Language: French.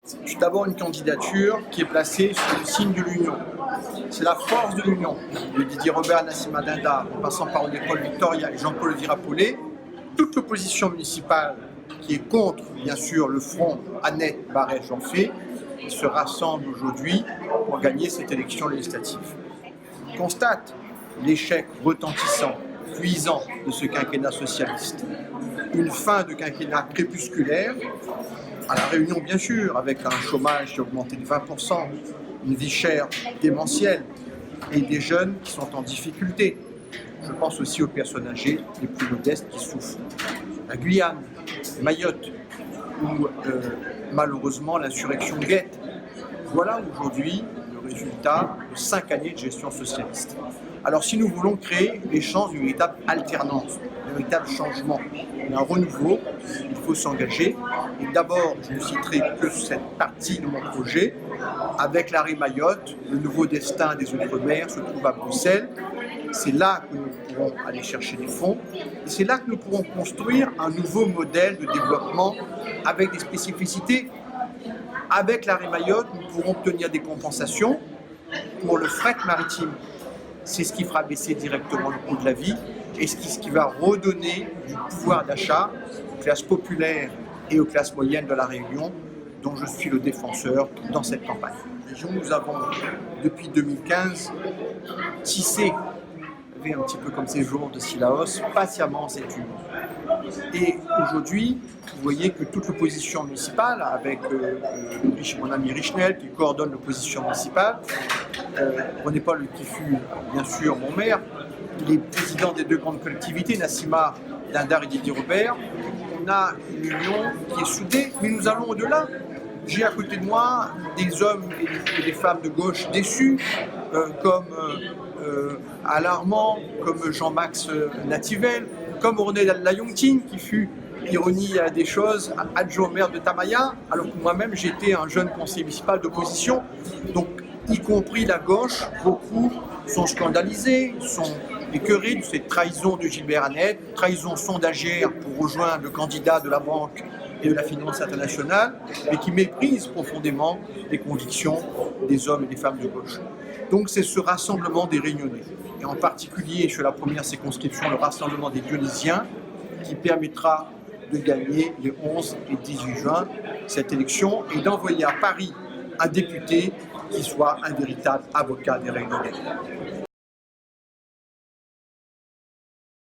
C'est d'abord une candidature qui est placée sous le signe de l'union. C'est la force de l'union. De Didier Robert, Nassim Dindar, en passant par l'école Victoria et Jean-Paul Virapollet, toute l'opposition municipale qui est contre, bien sûr, le front Annette Barrès-Jeanfay, se rassemble aujourd'hui pour gagner cette élection législative. On constate l'échec retentissant, cuisant de ce quinquennat socialiste. Une fin de quinquennat crépusculaire, à La Réunion bien sûr, avec un chômage qui a augmenté de 20%, une vie chère démentielle et des jeunes qui sont en difficulté. Je pense aussi aux personnes âgées les plus modestes qui souffrent. La Guyane, Mayotte, où malheureusement l'insurrection guette. Voilà aujourd'hui le résultat de 5 années de gestion socialiste. Alors si nous voulons créer les chances d'une véritable alternance, d'un véritable changement, d'un renouveau, il faut s'engager. Et d'abord, je ne citerai que cette partie de mon projet. Avec l'arrêt Mayotte, le nouveau destin des Outre-mer se trouve à Bruxelles. C'est là que nous pourrons aller chercher des fonds. Et c'est là que nous pourrons construire un nouveau modèle de développement avec des spécificités. Avec l'arrêt Mayotte, nous pourrons obtenir des compensations pour le fret maritime. C'est ce qui fera baisser directement le coût de la vie et ce qui va redonner du pouvoir d'achat aux classes populaires et aux classes moyennes de la Réunion, dont je suis le défenseur dans cette campagne. Nous avons, depuis 2015, tissé, un petit peu comme ces jours de Sillaos, patiemment cette union. Et aujourd'hui, vous voyez que toute l'opposition municipale, avec mon ami Richnel qui coordonne l'opposition municipale, René-Paul qui fut bien sûr mon maire, les présidents des deux grandes collectivités, Nassima Dindar et Didier Robert, on a une union qui est soudée, mais nous allons au-delà. J'ai à côté de moi des hommes et des femmes de gauche déçus, comme Alain Armand, comme Jean-Max Nativelle, comme René Layongting, qui fut, ironie des choses, adjoint au maire de Tamaya, alors que moi-même j'étais un jeune conseiller municipal d'opposition. Donc, y compris la gauche, beaucoup sont scandalisés, sont écœurés de cette trahison de Gilbert Annette, trahison sondagère pour rejoindre le candidat de la Banque et de la Finance internationale, mais qui méprise profondément les convictions des hommes et des femmes de gauche. Donc c'est ce rassemblement des Réunionnais, et en particulier sur la première circonscription, le rassemblement des Dionysiens, qui permettra de gagner les 11 et 18 juin cette élection et d'envoyer à Paris un député qui soit un véritable avocat des Réunionnais.